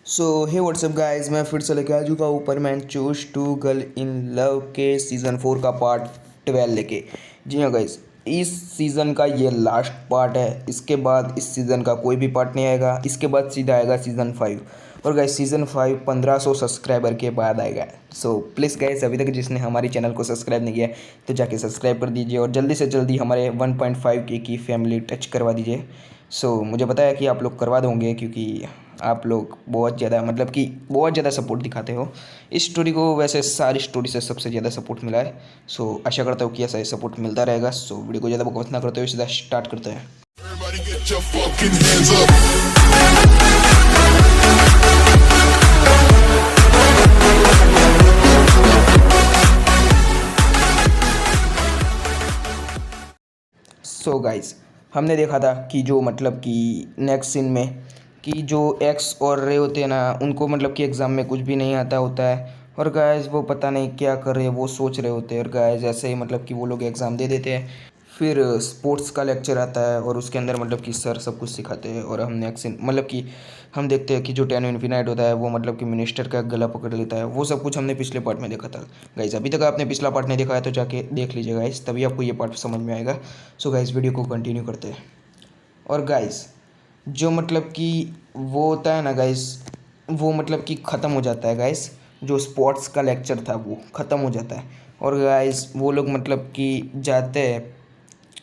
सो हे WhatsApp guys, मैं फिर से लेके आ चुका हूँ Perman choose to girl in love के सीज़न 4 का पार्ट 12 लेके। जी हाँ गाइस, इस सीज़न का ये लास्ट पार्ट है। इसके बाद इस सीज़न का कोई भी पार्ट नहीं आएगा। इसके बाद सीधा आएगा सीज़न 5। और गाइस सीज़न 5 1500 सब्सक्राइबर के बाद आएगा। सो प्लीज़ गाइस, अभी तक जिसने हमारी चैनल को सब्सक्राइब नहीं किया है तो जाके सब्सक्राइब कर दीजिए और जल्दी से जल्दी हमारे 1.5K की फैमिली टच करवा दीजिए। मुझे पता है कि आप लोग करवा दोगे, क्योंकि आप लोग बहुत ज़्यादा बहुत ज़्यादा सपोर्ट दिखाते हो। इस स्टोरी को वैसे सारी स्टोरी से सबसे ज़्यादा सपोर्ट मिला है। आशा करता हूँ कि ऐसा ही सपोर्ट मिलता रहेगा। वीडियो को ज़्यादा बकवास ना करते हुए सीधा स्टार्ट करते हैं। Everybody get your fucking hands up. Guys, हमने देखा था कि जो नेक्स्ट सीन में कि जो एक्स और रे होते हैं ना, उनको कि एग्ज़ाम में कुछ भी नहीं आता होता है। और गाइस वो पता नहीं क्या कर रहे हैं, वो सोच रहे होते हैं। और गाइस ऐसे ही कि वो लोग एग्ज़ाम दे देते हैं। फिर स्पोर्ट्स का लेक्चर आता है और उसके अंदर कि सर सब कुछ सिखाते हैं। और हम नेक्स्ट सीन हम देखते हैं कि जो टेन इन्फिनाइट होता है वो कि मिनिस्टर का गला पकड़ लेता है। वो सब कुछ हमने पिछले पार्ट में देखा था। गाइस अभी तक आपने पिछला पार्ट नहीं देखा है तो जाके देख लीजिए गाइस, तभी आपको ये पार्ट समझ में आएगा। गाइस वीडियो को कंटिन्यू करते हैं। और गाइस जो कि वो होता है ना गाइस, वो कि ख़त्म हो जाता है गाइस। जो स्पोर्ट्स का लेक्चर था वो ख़त्म हो जाता है। और गाइस वो लोग कि जाते हैं।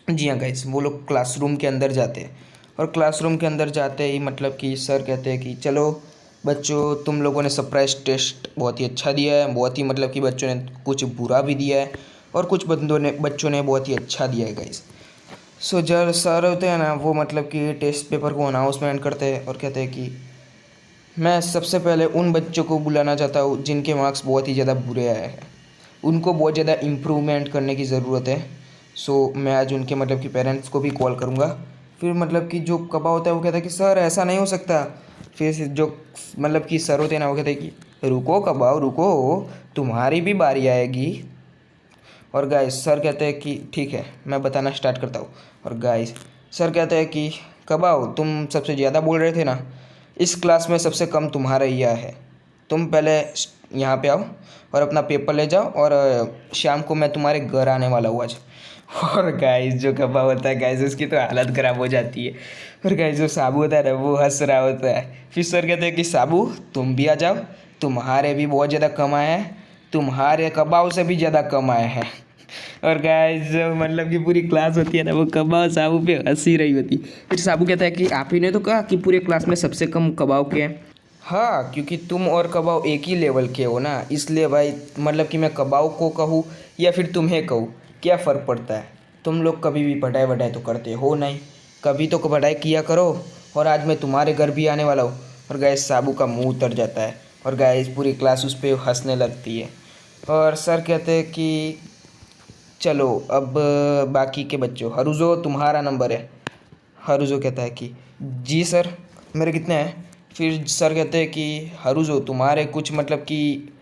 जी हाँ गाइस, वो लोग क्लासरूम के अंदर जाते हैं। और क्लासरूम के अंदर जाते ही कि सर कहते हैं कि चलो बच्चों, तुम लोगों ने सरप्राइज टेस्ट बहुत ही अच्छा दिया है। बहुत ही कि बच्चों ने कुछ बुरा भी दिया है और कुछ बच्चों ने बहुत ही अच्छा दिया है गाइस। जब सर होते हैं ना, वो कि टेस्ट पेपर को अनाउंसमेंट करते हैं और कहते हैं कि मैं सबसे पहले उन बच्चों को बुलाना चाहता हूँ जिनके मार्क्स बहुत ही ज़्यादा बुरे आए हैं। उनको बहुत ज़्यादा इम्प्रूवमेंट करने की ज़रूरत है। मैं आज उनके कि पेरेंट्स को भी कॉल करूँगा। फिर कि जो कबा होता है वो कहता है कि सर ऐसा नहीं हो सकता। फिर जो कि सर होते हैं ना, वो कहते हैं कि रुको कबाओ रुको, तुम्हारी भी बारी आएगी। और गाइस सर कहते हैं कि ठीक है, मैं बताना स्टार्ट करता हूँ। और गाइस सर कहते हैं कि कबाओ, तुम सबसे ज़्यादा बोल रहे थे ना, इस क्लास में सबसे कम तुम्हारा ही आया है। तुम पहले यहाँ पे आओ और अपना पेपर ले जाओ, और शाम को मैं तुम्हारे घर आने वाला हूँ आज। और गाइस जो कबा होता है गाइस, उसकी तो हालत ख़राब हो जाती है। और गाइस जो साबू होता है ना, वो हंस रहा होता है। फिर सर कहते हैं कि साबू तुम भी आ जाओ, तुम्हारे भी बहुत ज़्यादा कम आए हैं, तुम्हारे कबाव से भी ज़्यादा कम आए हैं। और गाइस जो कि पूरी क्लास होती है ना, वो कबाव साबू पे हंसी रही होती। फिर साबू कहता है कि आप ही ने तो कहा कि पूरे क्लास में सबसे कम कबाव के हैं। हाँ, क्योंकि तुम और कबाव एक ही लेवल के हो ना, इसलिए भाई कि मैं कबाव को कहूँ या फिर तुम्हें कहूँ, क्या फ़र्क पड़ता है। तुम लोग कभी भी पढ़ाई वढ़ाई तो करते हो नहीं, कभी तो पढ़ाई किया करो। और आज मैं तुम्हारे घर भी आने वाला हूँ। और गाइस साबू का मुंह उतर जाता है और गाइस पूरी क्लास उस पर हंसने लगती है। और सर कहते हैं कि चलो अब बाकी के बच्चों, हरुजो तुम्हारा नंबर है। हरुजो कहता है कि जी सर, मेरे कितने हैं। फिर सर कहते हैं कि हरुजो तुम्हारे कुछ कि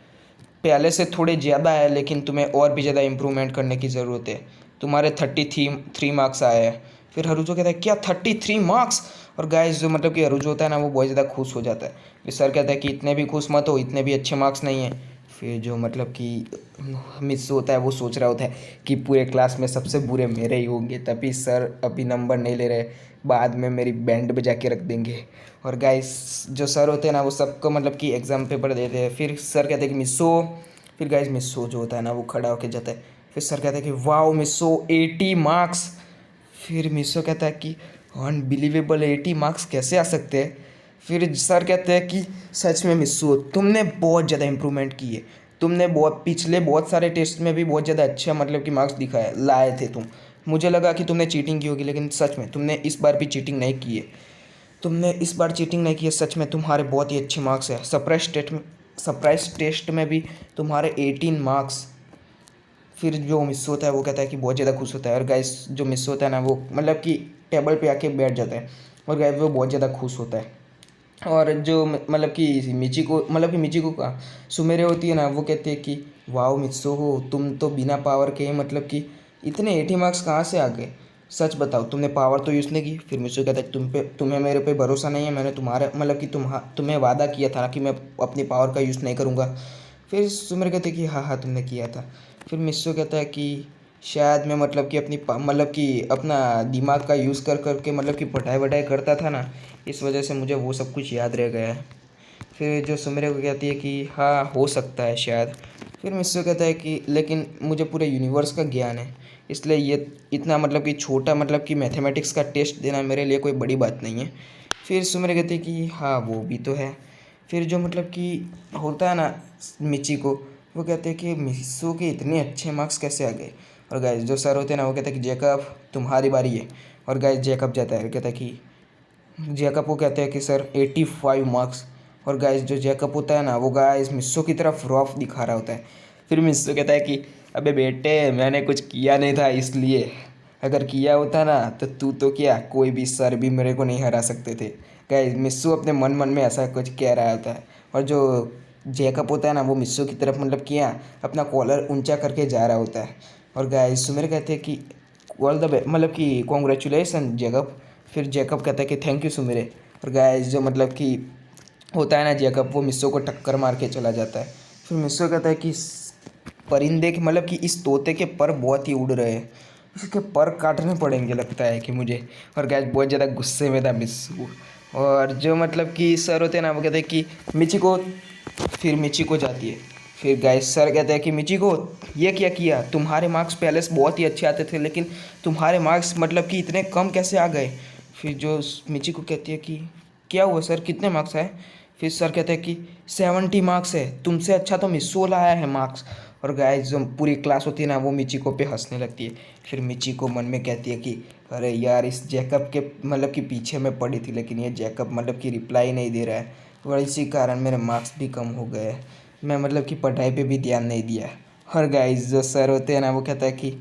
पहले से थोड़े ज़्यादा है, लेकिन तुम्हें और भी ज़्यादा इम्प्रूवमेंट करने की ज़रूरत है। तुम्हारे 33 मार्क्स आए हैं। फिर हरुजो कहता है क्या 33 मार्क्स। और गाइस जो कि हरुजो होता है ना, वो बहुत ज़्यादा खुश हो जाता है। फिर सर कहता है कि इतने भी खुश मत हो, इतने भी अच्छे मार्क्स नहीं हैं। फिर जो कि मिस होता है, वो सोच रहा होता है कि पूरे क्लास में सबसे बुरे मेरे ही होंगे, तभी सर अभी नंबर नहीं ले रहे, बाद में मेरी बैंड बजा के रख देंगे। और गाइस जो सर होते हैं ना, वो सबको कि एग्ज़ाम पेपर देते हैं। फिर सर कहते हैं कि मिस्सो। फिर गाइस मिस्सो जो होता है ना, वो खड़ा होकर जाता है। फिर सर कहते हैं कि वाओ मिस्सो 80 मार्क्स। फिर मिस्सो कहता है कि अनबिलीवेबल, 80 मार्क्स कैसे आ सकते हैं। फिर सर कहते हैं कि सच में मिस्सो, तुमने बहुत ज़्यादा इम्प्रूवमेंट की है। तुमने पिछले बहुत सारे टेस्ट में भी बहुत ज़्यादा अच्छा कि मार्क्स दिखाए लाए थे तुम। मुझे लगा कि तुमने चीटिंग की होगी, लेकिन सच में तुमने इस बार भी चीटिंग नहीं की है। तुमने इस बार चीटिंग नहीं की है, सच में तुम्हारे बहुत ही अच्छे मार्क्स हैं। सरप्राइज टेस्ट में भी तुम्हारे 18 मार्क्स। फिर जो मिस होता है वो कहता है कि बहुत ज़्यादा खुश होता है। और गाइस जो मिस होता है ना, वो कि टेबल पे आके बैठ जाता है। और गाइस वो बहुत ज़्यादा खुश होता है। और जो कि मिची को का सुमेरे होती है ना, वो कहते हैं कि वाओ मित्सो हो, तुम तो बिना पावर के ही कि इतने 80 मार्क्स कहाँ से आ गए। सच बताओ तुमने पावर तो यूज़ नहीं की। फिर मित्सु कहता है तुम्हें मेरे पे भरोसा नहीं है, मैंने तुम्हारा मतलब कि तुम्हें वादा किया था ना कि मैं अपनी पावर का यूज़ नहीं करूँगा। फिर सुमिर कहते कि हाँ हाँ तुमने किया था। फिर मित्सु कहता है कि शायद मैं मतलब कि मतलब कि अपना दिमाग का यूज़ कर करके मतलब कि पढ़ाई वढ़ाई करता था ना, इस वजह से मुझे वो सब कुछ याद रह गया है। फिर जो सुमिर को कहती है कि हाँ हो सकता है शायद। फिर मित्सु कहता है कि लेकिन मुझे पूरे यूनिवर्स का ज्ञान है, इसलिए ये इतना मतलब कि छोटा मतलब कि मैथमेटिक्स का टेस्ट देना मेरे लिए कोई बड़ी बात नहीं है। फिर सुमिर कहते हैं कि हाँ वो भी तो है। फिर जो मतलब कि होता है ना मिचिको, वो कहते हैं कि मित्सु के इतने अच्छे मार्क्स कैसे आ गए। और गाइस जो सर होते हैं ना वो कहते हैं कि जैकब तुम्हारी बारी है। और गाइस जैकब जाता है, कहता है कि जैकब को कहते हैं कि सर 85 मार्क्स। और गाइस जो जैकब होता है ना वो गाइस मिस्सो की तरफ रॉफ दिखा रहा होता है। फिर मिस्सो कहता है कि अबे बेटे मैंने कुछ किया नहीं था, इसलिए अगर किया होता ना तो तू तो क्या कोई भी सर भी मेरे को नहीं हरा सकते थे। गाइस मिस्सो अपने मन मन में ऐसा कुछ कह रहा होता है। और जो जैकब होता है ना वो मिस्सो की तरफ मतलब किया अपना कॉलर ऊंचा करके जा रहा होता है। और गाइस सुमेर कहते हैं कि ऑल द मतलब कि कॉन्ग्रेचुलेसन जैकब। फिर जैकब कहता है कि थैंक यू सुमेरे। और गाइस जो मतलब कि होता है ना जैकब, वो मिस्सो को टक्कर मार के चला जाता है। फिर मिस्सो कहता है कि इस परिंदे के मतलब कि इस तोते के पर बहुत ही उड़ रहे हैं, इसके पर काटने पड़ेंगे लगता है कि मुझे। और गाइस बहुत ज़्यादा गुस्से में था मिस्सो। और जो मतलब कि सर होते हैं ना वो कहते हैं कि मिचिको। फिर मिचिको जाती है। फिर गाइस सर कहते हैं कि मिचिको ये क्या किया, तुम्हारे मार्क्स पहले से बहुत ही अच्छे आते थे लेकिन तुम्हारे मार्क्स मतलब कि इतने कम कैसे आ गए। फिर जो मिचिको कहती है कि क्या हुआ सर कितने मार्क्स आए। फिर सर कहते हैं कि 70 मार्क्स है, तुमसे अच्छा तो मिस्सो लाया है मार्क्स। और गाइस जो पूरी क्लास होती है ना वो मिचिको पे हंसने लगती है। फिर मिचिको मन में कहती है कि अरे यार इस जैकब के मतलब कि पीछे मैं पड़ी थी, लेकिन ये जैकब मतलब कि रिप्लाई नहीं दे रहा है और इसी कारण मेरे मार्क्स भी कम हो गए। मैं मतलब कि पढ़ाई पे भी ध्यान नहीं दिया। और गाइस जो सर होते हैं ना वो कहता है कि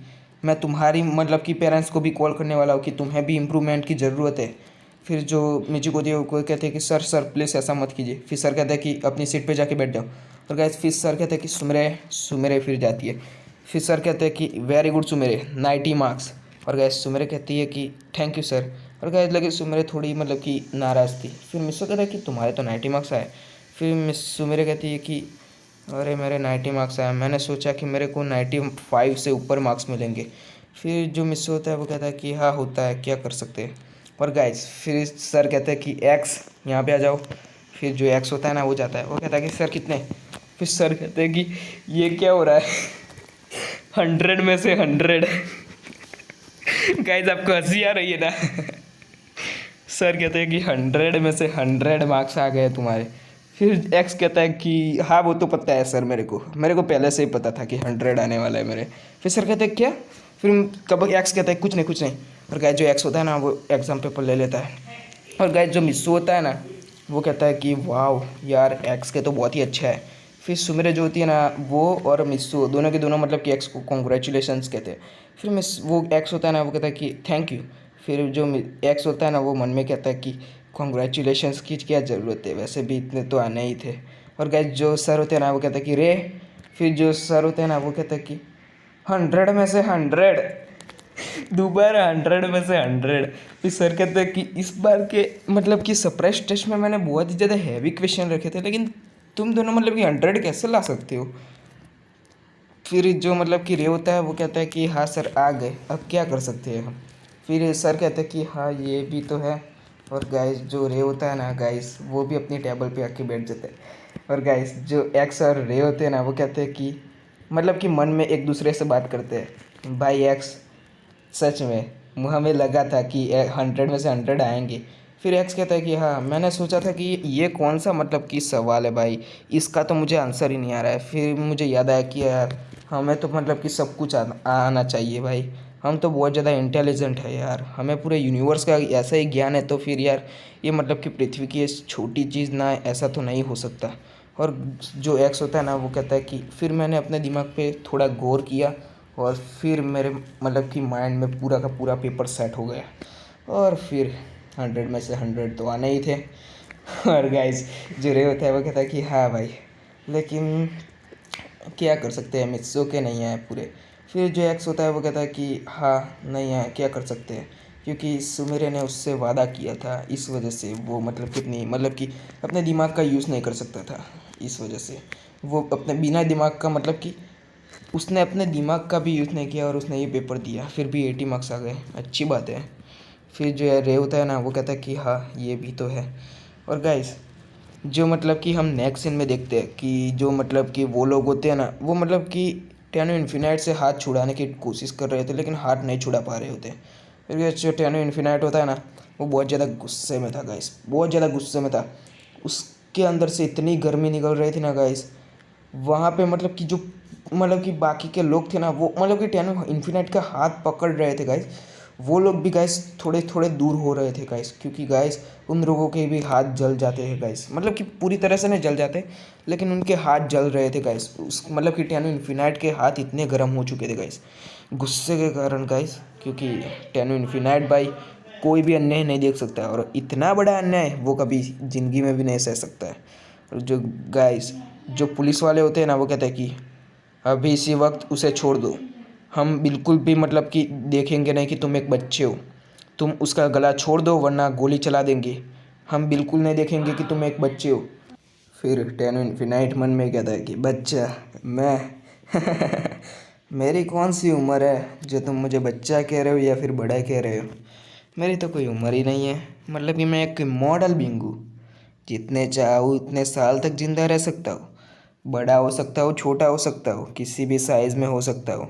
मैं तुम्हारी मतलब कि पेरेंट्स को भी कॉल करने वाला हूँ कि तुम्हें भी इम्प्रूवमेंट की ज़रूरत है। फिर जो मिचिको थी वो कहते हैं कि सर सर प्लीज़ ऐसा मत कीजिए। फिर सर कहता है कि अपनी सीट पे जाके बैठ जाओ। और गाइस फिर सर कहते हैं कि सुमेरे सुमेरे फिर जाती है। फिर सर कहते हैं कि वेरी गुड सुमेरे 90 मार्क्स। और गाइस सुमेरे कहती है कि थैंक यू सर। और गाइस लगे सुमेरे थोड़ी मतलब कि नाराज़ थी। फिर मिस्सो कहता है कि तुम्हारे तो 90 मार्क्स आए। फिर मिस सुमेरे कहती है कि अरे मेरे 90 मार्क्स आए, मैंने सोचा कि मेरे को 95 से ऊपर मार्क्स मिलेंगे। फिर जो मिस होता है वो कहता है कि हाँ होता है, क्या कर सकते हैं। और गाइस फिर सर कहते हैं कि एक्स यहाँ पे आ जाओ। फिर जो एक्स होता है ना वो जाता है, वो कहता है कि सर कितने। फिर सर कहते हैं कि ये क्या हो रहा है 100 में से 100। गाइस आपको हंसी आ रही है ना। सर कहते हैं कि 100 में से 100 मार्क्स आ गए तुम्हारे। फिर एक्स कहता है कि हाँ वो तो पता है सर, मेरे को पहले से ही पता था कि 100 आने वाला है मेरे। फिर सर कहते हैं क्या। फिर कब एक्स कहता है कुछ नहीं कुछ नहीं। और गाइस जो एक्स होता है ना वो एग्ज़ाम पेपर ले लेता है। और गाइस जो मिस्सू होता है ना वो कहता है कि वाह यार एक्स के तो बहुत ही अच्छा है। फिर सुमेरे जो होती है ना वो और मिस्सू दोनों के दोनों मतलब कि एक्स को कॉन्ग्रेचुलेसन्स कहते हैं। फिर मिस वो एक्स होता है ना वो कहता है कि थैंक यू। फिर जो एक्स होता है ना वो मन में कहता है कि कॉन्ग्रेचुलेशंस की क्या ज़रूरत है, वैसे भी इतने तो आने ही थे। और गाइस जो सर होते हैं ना वो कहते हैं कि रे। फिर जो सर होते हैं ना वो कहते हैं कि 100 में से 100। दोबारा 100 में से 100। फिर सर कहते हैं कि इस बार के मतलब कि सरप्राइज टेस्ट में मैंने बहुत ही ज़्यादा हैवी क्वेश्चन रखे थे, लेकिन तुम दोनों मतलब कि 100 कैसे ला सकते हो। फिर जो मतलब कि रे होता है वो कहता है कि हाँ सर आ गए, अब क्या कर सकते हैं हम। फिर सर कहते हैं कि हाँ ये भी तो है। और गाइस जो रे होता है ना गाइस वो भी अपनी टेबल पे आके बैठ जाता है। और गाइस जो एक्स और रे होते हैं ना वो कहते हैं कि मतलब कि मन में एक दूसरे से बात करते हैं, भाई एक्स सच में हमें लगा था कि 100 में से 100 आएंगे। फिर एक्स कहता है कि हाँ मैंने सोचा था कि ये कौन सा मतलब कि सवाल है भाई, इसका तो मुझे आंसर ही नहीं आ रहा है। फिर मुझे याद आया कि यार हमें तो मतलब कि सब कुछ आना चाहिए भाई, हम तो बहुत ज़्यादा इंटेलिजेंट है यार, हमें पूरे यूनिवर्स का ऐसा ही ज्ञान है, तो फिर यार ये मतलब कि पृथ्वी की इस छोटी चीज़ ना ऐसा तो नहीं हो सकता। और जो एक्स होता है ना वो कहता है कि फिर मैंने अपने दिमाग पे थोड़ा गौर किया और फिर मेरे मतलब कि माइंड में पूरा का पूरा पेपर सेट हो गया। और फिर 100 में से 100 तो आने ही थे। और गाइस जो रे होता है वो कहता है कि हाँ भाई, लेकिन क्या कर सकते हैं, मित्सो के नहीं आए पूरे। फिर जो एक्स होता है वो कहता है कि हाँ नहीं है, क्या कर सकते हैं, क्योंकि सुमेरे ने उससे वादा किया था, इस वजह से वो मतलब कितनी मतलब कि अपने दिमाग का यूज़ नहीं कर सकता था। इस वजह से वो अपने बिना दिमाग का मतलब कि उसने अपने दिमाग का भी यूज़ नहीं किया और उसने ये पेपर दिया, फिर भी 80 मार्क्स आ गए, अच्छी बात है। फिर जो है रे होता है ना, वो कहता है कि हाँ ये भी तो है। और गाइस जो मतलब कि हम नेक्स्ट सीन में देखते हैं कि जो मतलब कि वो लोग होते हैं ना, वो मतलब कि टेनो इन्फिनाइट से हाथ छुड़ाने की कोशिश कर रहे थे, लेकिन हाथ नहीं छुड़ा पा रहे होते। फिर ये जो टेनो इन्फिनाइट होता है ना, वो बहुत ज़्यादा गुस्से में था गाइस, बहुत ज़्यादा गुस्से में था। उसके अंदर से इतनी गर्मी निकल रही थी ना गाइस, वहाँ पे मतलब कि जो मतलब कि बाकी के लोग थे ना, वो मतलब कि टेनो इन्फिनाइट का हाथ पकड़ रहे थे गाइस, वो लोग भी गाइस थोड़े थोड़े दूर हो रहे थे गाइस, क्योंकि गाइस उन लोगों के भी हाथ जल जाते हैं गाइस, मतलब कि पूरी तरह से नहीं जल जाते, लेकिन उनके हाथ जल रहे थे गाइस। उस मतलब कि टेनो इन्फिनाइट के हाथ इतने गर्म हो चुके थे गाइस, गुस्से के कारण गाइस, क्योंकि टेनो इन्फिनाइट भाई कोई भी अन्याय नहीं देख सकता है, और इतना बड़ा अन्याय वो कभी ज़िंदगी में भी नहीं सह सकता है। और जो गाइस जो पुलिस वाले होते हैं ना, वो कहते हैं कि अभी इसी वक्त उसे छोड़ दो, हम बिल्कुल भी मतलब कि देखेंगे नहीं कि तुम एक बच्चे हो, तुम उसका गला छोड़ दो वरना गोली चला देंगे, हम बिल्कुल नहीं देखेंगे कि तुम एक बच्चे हो। फिर टेनो इन्फिनाइट मन में कहता है कि बच्चा मैं मेरी कौन सी उम्र है जो तुम मुझे बच्चा कह रहे हो या फिर बड़ा कह रहे हो, मेरी तो कोई उम्र ही नहीं है, मतलब कि मैं एक मॉडल बींग हूँ, जितने चाहूँ उतने साल तक ज़िंदा रह सकता हूँ, बड़ा हो सकता हूँ छोटा हो सकता हूँ, किसी भी साइज़ में हो सकता हूँ।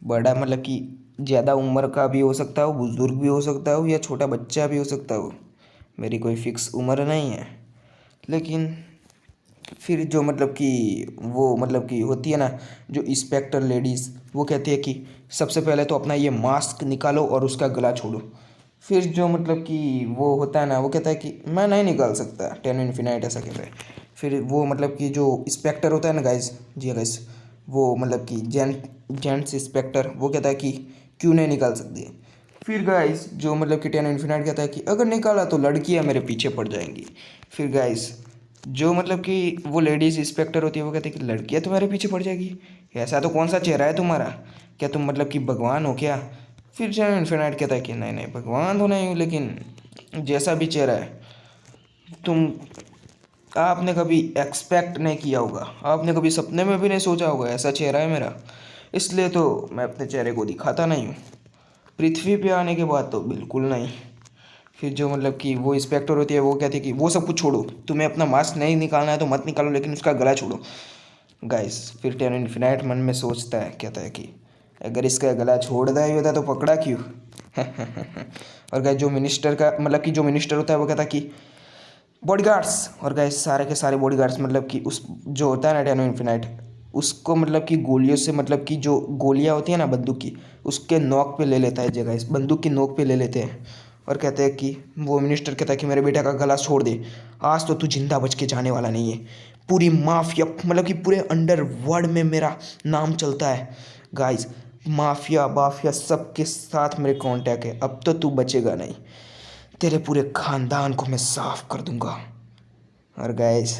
बड़ा मतलब कि ज़्यादा उम्र का भी हो सकता हूँ, बुज़ुर्ग भी हो सकता हूँ, या छोटा बच्चा भी हो सकता हूँ, मेरी कोई फ़िक्स उम्र नहीं है। लेकिन फिर जो मतलब कि वो मतलब कि होती है ना जो इंस्पेक्टर लेडीज़, वो कहती है कि सबसे पहले तो अपना ये मास्क निकालो और उसका गला छोड़ो। फिर जो मतलब कि वो होता है ना, वो कहता है कि मैं नहीं निकाल सकता, टेनो इन्फिनाइट ऐसा कहता है। फिर वो मतलब कि जो इंस्पेक्टर होता है ना गाइस, जी गाइस, वो मतलब कि जेंट्स इंस्पेक्टर, वो कहता है कि क्यों नहीं निकाल सकती। फिर गाइस जो मतलब कि टेनो इन्फिनाइट कहता है कि अगर निकाला तो लड़कियां मेरे पीछे पड़ जाएंगी। फिर गाइस जो मतलब कि वो लेडीज़ इंस्पेक्टर होती है, वो कहती है कि लड़कियां तुम्हारे पीछे पड़ जाएगी, ऐसा तो कौन सा चेहरा है तुम्हारा, क्या तुम मतलब कि भगवान हो क्या। फिर टेनो इन्फिनाइट कहता है कि नहीं नहीं, भगवान तो नहीं हूँ, लेकिन जैसा भी चेहरा है, तुम आपने कभी एक्सपेक्ट नहीं किया होगा, आपने कभी सपने में भी नहीं सोचा होगा ऐसा चेहरा है मेरा, इसलिए तो मैं अपने चेहरे को दिखाता नहीं हूँ, पृथ्वी पे आने के बाद तो बिल्कुल नहीं। फिर जो मतलब कि वो इंस्पेक्टर होती है, वो कहती है कि वो सब कुछ छोड़ो, तुम्हें अपना मास्क नहीं निकालना है तो मत निकालो, लेकिन उसका गला छोड़ो। गाइस फिर टेनो इन्फिनाइट मन में सोचता है, कहता है कि अगर इसका गला छोड़ दिया ही होता तो पकड़ा क्यों। और गाइस जो मिनिस्टर का मतलब कि जो मिनिस्टर होता है, वो कहता है कि बॉडीगार्ड्स, और गाइस सारे के सारे बॉडीगार्ड्स मतलब कि उस जो होता है ना टेनो इन्फिनाइट, उसको मतलब कि गोलियों से मतलब कि जो गोलियां होती है ना बंदूक की, उसके नोक पे ले लेता है जगह, इस बंदूक की नोक पे ले लेते हैं, और कहते हैं कि वो मिनिस्टर कहता है कि मेरे बेटा का गला छोड़ दे, आज तो तू जिंदा बच के जाने वाला नहीं है, पूरी माफिया मतलब कि पूरे अंडरवर्ल्ड में मेरा नाम चलता है गाइस, माफिया बाफिया सबके साथ मेरे कांटेक्ट है, अब तो तू बचेगा नहीं, तेरे पूरे खानदान को मैं साफ कर दूंगा। और गाइस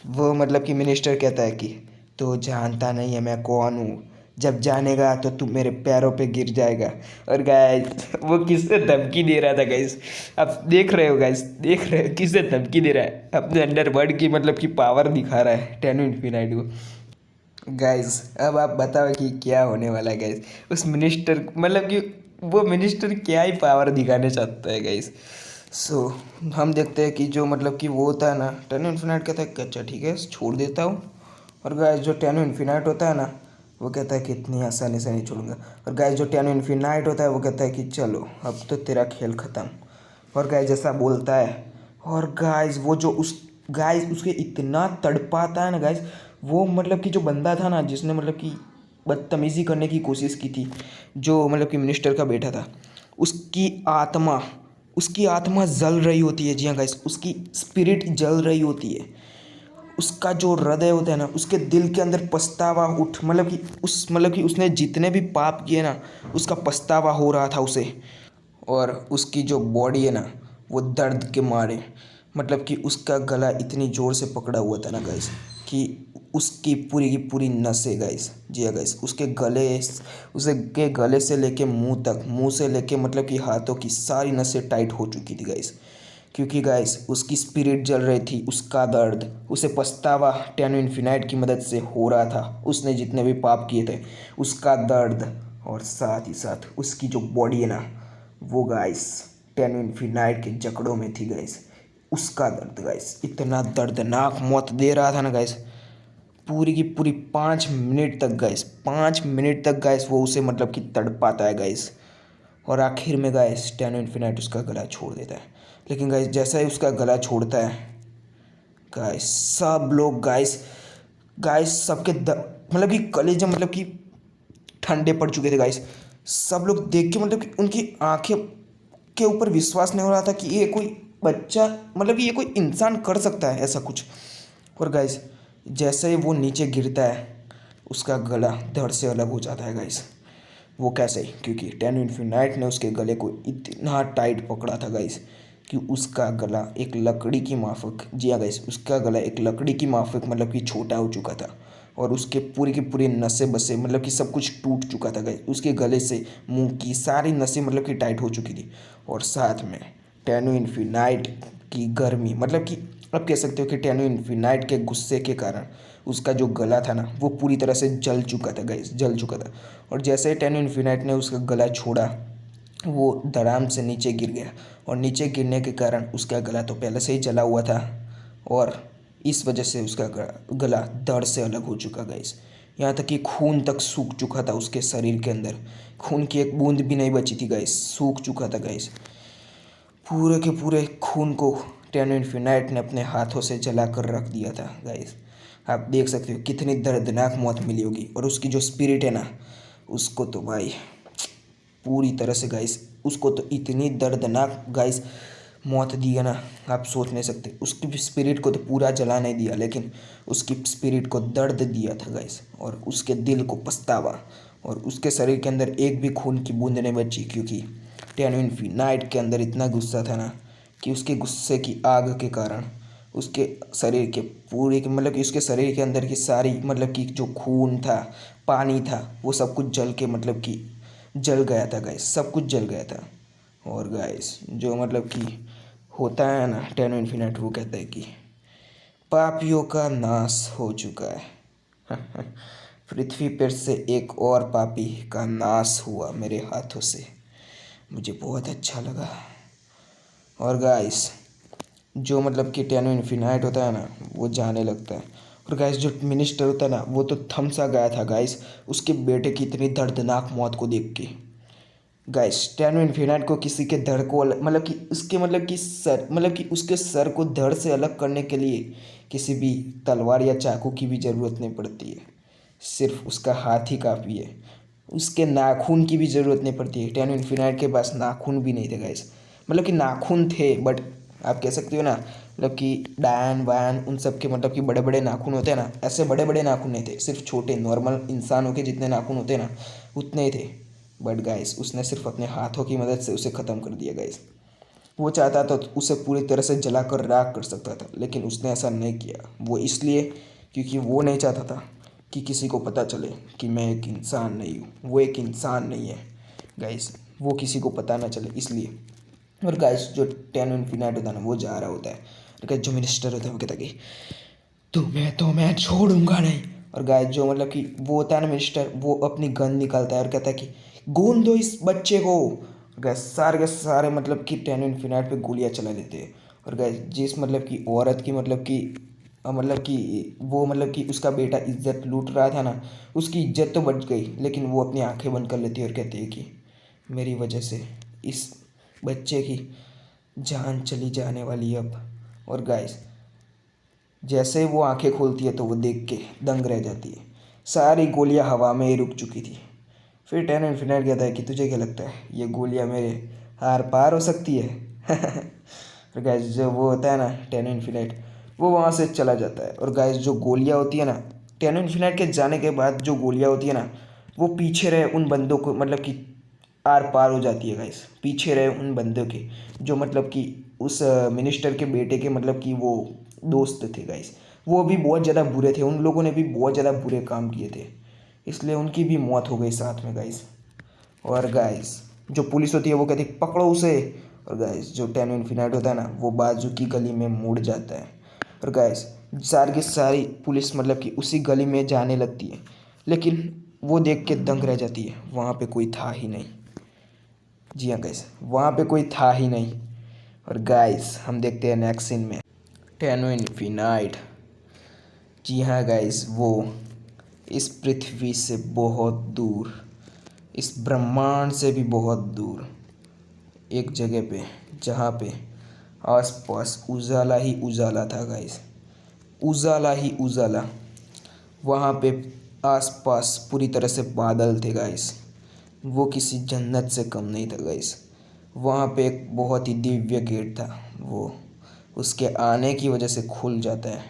वो मतलब कि मिनिस्टर कहता है कि तू जानता नहीं है मैं कौन हूँ, जब जानेगा तो तू मेरे पैरों पे गिर जाएगा। और गाइस वो किससे धमकी दे रहा था गाइस, आप देख रहे हो गाइस, देख रहे हो किससे धमकी दे रहा है, अपने अंडरवर्ल्ड की मतलब कि पावर दिखा रहा है टेनो इन्फिनाइट को। गाइस अब आप बताओ कि क्या होने वाला है गाइस, उस मिनिस्टर मतलब कि वो मिनिस्टर क्या ही पावर दिखाने चाहता है गाइस। सो हम देखते हैं कि जो मतलब कि वो होता है ना, टेनो इन्फिनाइट कहता है कि अच्छा ठीक है छोड़ देता हूँ। और गाइस जो टेनो इन्फिनाइट होता है ना, वो कहता है कि इतनी आसानी से नहीं छोड़ूंगा। और गाइस जो टेनो इन्फिनाइट होता है, वो कहता है कि चलो अब तो तेरा खेल ख़त्म। और गाइस जैसा बोलता है, और गाइस वो जो उस गाइस उसके इतना तड़पाता है ना गाइस, वो मतलब कि जो बंदा था ना जिसने मतलब कि बदतमीज़ी करने की कोशिश की थी, जो मतलब कि मिनिस्टर का बेटा था, उसकी आत्मा उसकी आत्मा जल रही होती है। जी हाँ गाइस, उसकी स्पिरिट जल रही होती है, उसका जो हृदय होता है ना, उसके दिल के अंदर पछतावा उठ मतलब कि उसने जितने भी पाप किए ना, उसका पछतावा हो रहा था उसे। और उसकी जो बॉडी है ना, वो दर्द के मारे मतलब कि उसका गला इतनी ज़ोर से पकड़ा हुआ था ना गाइस कि उसकी पूरी की पूरी नसें गाइस, जी हाँ गाइस, उसके गले से लेके मुंह तक, मुंह से लेके मतलब कि हाथों की सारी नसें टाइट हो चुकी थी गाइस। क्योंकि गाइस उसकी स्पिरिट जल रही थी, उसका दर्द, उसे पछतावा टेनो इन्फिनाइट की मदद से हो रहा था। उसने जितने भी पाप किए थे उसका दर्द, और साथ ही साथ उसकी जो बॉडी है ना वो गाइस टेनो इन्फिनाइट के जकड़ों में थी गाइस। उसका दर्द गाइस इतना दर्दनाक मौत दे रहा था ना गाइस, पूरी की पूरी 5 मिनट तक गाइस, 5 मिनट तक गाइस वो उसे मतलब कि तड़पाता है गाइस। और आखिर में गाइस टेनो इन्फिनाइट उसका गला छोड़ देता है। लेकिन गाइस जैसा ही उसका गला छोड़ता है गाइस, सब लोग गाइस गाइस सबके मतलब कि कलेजे मतलब कि ठंडे पड़ चुके थे गाइस। सब लोग देख के मतलब कि उनकी आंखें के ऊपर विश्वास नहीं हो रहा था कि ये कोई बच्चा, मतलब कि ये कोई इंसान कर सकता है ऐसा कुछ। और गाइस जैसे ही वो नीचे गिरता है उसका गला धड़ से अलग हो जाता है गाइस। वो कैसे? क्योंकि टेनो इन्फिनाइट ने उसके गले को इतना टाइट पकड़ा था गाइस कि उसका गला एक लकड़ी की माफक, जी हाँ गाइस, उसका गला एक लकड़ी की माफक मतलब कि छोटा हो चुका था। और उसके पूरी की पूरी नसें बसे मतलब कि सब कुछ टूट चुका था गाइस। उसके गले से मुंह की सारी नसें मतलब कि टाइट हो चुकी थी। और साथ में टेनो इन्फिनाइट की गर्मी, मतलब कि आप कह सकते हो कि टेनो इन्फिनाइट के गुस्से के कारण उसका जो गला था ना वो पूरी तरह से जल चुका था गाइस, जल चुका था। और जैसे ही टेनो इन्फिनाइट ने उसका गला छोड़ा वो धड़ाम से नीचे गिर गया। और नीचे गिरने के कारण उसका गला तो पहले से ही जला हुआ था और इस वजह से उसका गला धड़ से अलग हो चुका गाइस। यहाँ तक कि खून तक सूख चुका था उसके शरीर के अंदर, खून की एक बूंद भी नहीं बची थी गाइस, सूख चुका था गाइस। पूरे के पूरे खून को टेनो इन्फिनाइट ने अपने हाथों से जला कर रख दिया था गाइस। आप देख सकते हो कितनी दर्दनाक मौत मिली होगी। और उसकी जो स्पिरिट है ना उसको तो भाई पूरी तरह से गाइस, उसको तो इतनी दर्दनाक गाइस मौत दी है ना आप सोच नहीं सकते। उसकी स्पिरिट को तो पूरा जला नहीं दिया लेकिन उसकी स्पिरिट को दर्द दिया था गाइस, और उसके दिल को पछतावा। और उसके शरीर के अंदर एक भी खून की बूंद नहीं बची क्योंकि टेनो इन्फिनाइट के अंदर इतना गुस्सा था ना कि उसके गुस्से की आग के कारण उसके शरीर के पूरे के मतलब कि उसके शरीर के अंदर की सारी मतलब कि जो खून था, पानी था, वो सब कुछ जल के मतलब कि जल गया था गाइस, सब कुछ जल गया था। और गाइस जो मतलब कि होता है ना टेनो इन्फिनाइट वो कहता है कि पापियों का नाश हो चुका है। पृथ्वी पर से एक और पापी का नाश हुआ मेरे हाथों से, मुझे बहुत अच्छा लगा। और गाइस जो मतलब कि टेनो इन्फिनाइट होता है ना वो जाने लगता है। और गाइस जो मिनिस्टर होता है ना वो तो थम सा गया था गाइस उसके बेटे की इतनी दर्दनाक मौत को देख के। गाइस टेनो इन्फिनाइट को किसी के धड़ को मतलब कि उसके मतलब कि सर मतलब कि उसके सर को धड़ से अलग करने के लिए किसी भी तलवार या चाकू की भी ज़रूरत नहीं पड़ती है, सिर्फ उसका हाथ ही काफ़ी है। उसके नाखून की भी ज़रूरत नहीं पड़ती है। टेनो इन्फिनाइट के पास नाखून भी नहीं थे गाइस, मतलब कि नाखून थे बट आप कह सकते हो ना मतलब कि डायन वायन उन सब के मतलब कि बड़े बड़े नाखून होते हैं ना, ऐसे बड़े बड़े नाखून नहीं थे, सिर्फ छोटे नॉर्मल इंसानों के जितने नाखून होते हैं ना उतने ही थे। बट गाइस उसने सिर्फ अपने हाथों की मदद से उसे ख़त्म कर दिया गाइस। वो चाहता तो उसे पूरी तरह से जला कर राख कर सकता था लेकिन उसने ऐसा नहीं किया। वो इसलिए क्योंकि वो नहीं चाहता था कि किसी को पता चले कि मैं एक इंसान नहीं हूँ, वो एक इंसान नहीं है गाइस, वो किसी को पता ना चले इसलिए। और गाइस जो टेनो इन्फिनाइट होता है ना वो जा रहा होता है और गाइस जो मिनिस्टर होता है वो कहता है कि तुम्हें तो मैं छोड़ूंगा नहीं। और गाइस जो मतलब कि वो होता है ना मिनिस्टर, वो अपनी गन निकालता है और कहता है कि गोंद दो इस बच्चे को। और गाइस सारे के सारे मतलब कि टेनो इन्फिनाइट पे गोलियां चला देते हैं। और गाइस जिस मतलब कि औरत की मतलब कि वो मतलब कि उसका बेटा इज्जत लूट रहा था ना उसकी इज्जत तो बच गई लेकिन वो अपनी आंखें बंद कर लेती है और कहती है कि मेरी वजह से इस बच्चे की जान चली जाने वाली है अब। और गाइस जैसे ही वो आंखें खोलती है तो वो देख के दंग रह जाती है, सारी गोलियां हवा में ही रुक चुकी थी। फिर टेनो इन्फिनाइट कहता है कि तुझे क्या लगता है ये गोलियां मेरे आर पार हो सकती है? और गाइस जो वो होता है ना टेनो इन्फिनाइट वो वहाँ से चला जाता है। और गाइस जो गोलियां होती है ना टेनो इन्फिनाइट के जाने के बाद जो गोलियां होती है ना वो पीछे रहे उन बंदों को मतलब कि आर पार हो जाती है गाइस, पीछे रहे उन बंदों के जो मतलब कि उस मिनिस्टर के बेटे के मतलब कि वो दोस्त थे गाइस, वो भी बहुत ज़्यादा बुरे थे, उन लोगों ने भी बहुत ज़्यादा बुरे काम किए थे, इसलिए उनकी भी मौत हो गई साथ में गाइस। और गाइस जो पुलिस होती है वो कहती है पकड़ो उसे, और गाइस जो टेनो इन्फिनाइट होता है ना वो बाजू की गली में मुड़ जाता है, और गाइस सारी की सारी पुलिस मतलब कि उसी गली में जाने लगती है, लेकिन वो देख के दंग रह जाती है, वहाँ पे कोई था ही नहीं। जी हाँ गाइस, वहाँ पे कोई था ही नहीं। और गाइस हम देखते हैं नेक्स्ट सीन में टेनो इन्फिनाइट। जी हाँ गाइस, वो इस पृथ्वी से बहुत दूर, इस ब्रह्मांड से भी बहुत दूर एक जगह पे, जहाँ पे आसपास उजाला ही उजाला था गाइस, उजाला ही उजाला। वहाँ पे आसपास पूरी तरह से बादल थे गाइस, वो किसी जन्नत से कम नहीं था गाइस। वहाँ पे एक बहुत ही दिव्य गेट था, वो उसके आने की वजह से खुल जाता है,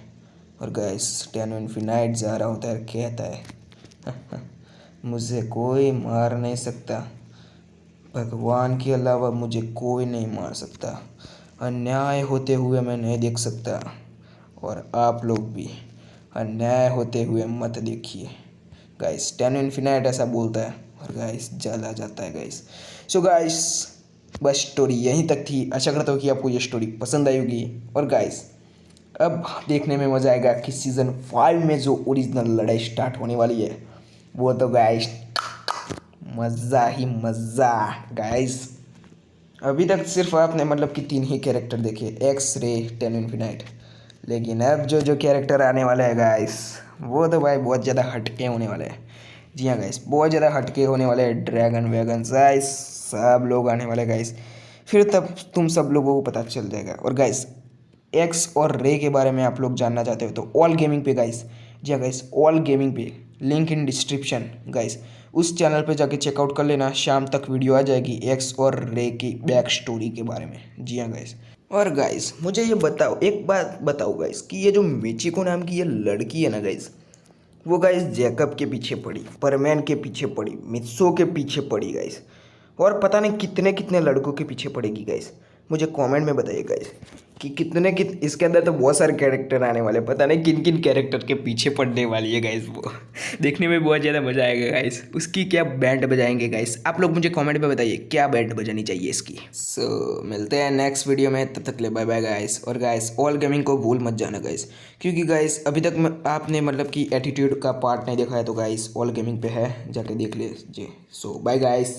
और गाइस टेनो इन्फिनाइट जा रहा होता है, कहता है मुझे कोई मार नहीं सकता, भगवान के अलावा मुझे कोई नहीं मार सकता, अन्याय होते हुए मैं नहीं देख सकता, और आप लोग भी अन्याय होते हुए मत देखिए। गाइस टेनो इन्फिनाइट ऐसा बोलता है, और गाइस जला जाता है गाइस। सो गाइस बस स्टोरी यहीं तक थी, आशा करता हूँ कि आपको ये स्टोरी पसंद आई होगी। और गाइस अब देखने में मज़ा आएगा कि सीज़न 5 में जो ओरिजिनल लड़ाई स्टार्ट होने वाली है वो तो गाइस मज़ा ही मज़ा। गाइस अभी तक सिर्फ आपने मतलब कि 3 ही कैरेक्टर देखे, एक्स, रे, टेनो इन्फिनाइट, लेकिन अब जो जो कैरेक्टर आने वाले हैं गाइस वो तो भाई बहुत ज़्यादा हटके होने वाले हैं। जी हाँ गाइस, बहुत ज़्यादा हटके होने वाले हैं, ड्रैगन वैगन गाइस सब लोग आने वाले गाइस, फिर तब तुम सब लोगों को पता चल जाएगा। और गाइस एक्स और रे के बारे में आप लोग जानना चाहते हो तो ऑल गेमिंग पे गाइस, जी हाँ गाइस ऑल गेमिंग पे, लिंक इन डिस्क्रिप्शन गाइस, उस चैनल पे जाके चेकआउट कर लेना, शाम तक वीडियो आ जाएगी एक्स और रे की बैक स्टोरी के बारे में। जी हाँ गाइस, और गाइस मुझे ये बताओ, एक बात बताओ गाइस कि ये जो मिचिको नाम की ये लड़की है ना गाइस, वो गाइस जैकब के पीछे पड़ी, परमैन के पीछे पड़ी, मित्सो के पीछे पड़ी गाइस, और पता नहीं कितने कितने लड़कों के पीछे पड़ेगी गाइस। मुझे कमेंट में बताइए गाइस कि इसके अंदर तो बहुत सारे कैरेक्टर आने वाले, पता नहीं किन किन कैरेक्टर के पीछे पड़ने वाली है गाइस वो देखने में बहुत ज़्यादा मज़ा आएगा गाइस। उसकी क्या बैंड बजाएंगे गाइस, आप लोग मुझे कमेंट में बताइए क्या बैंड बजानी चाहिए इसकी। सो मिलते हैं नेक्स्ट वीडियो में, तब तक के लिए बाय बाय गाइस। और गाइस ऑल गेमिंग को भूल मत जाना गाइस, क्योंकि गाइस अभी तक आपने मतलब कि एटीट्यूड का पार्ट नहीं देखा है तो गाइस ऑल गेमिंग पे है, जाके देख लीजिए। सो बाय गाइस।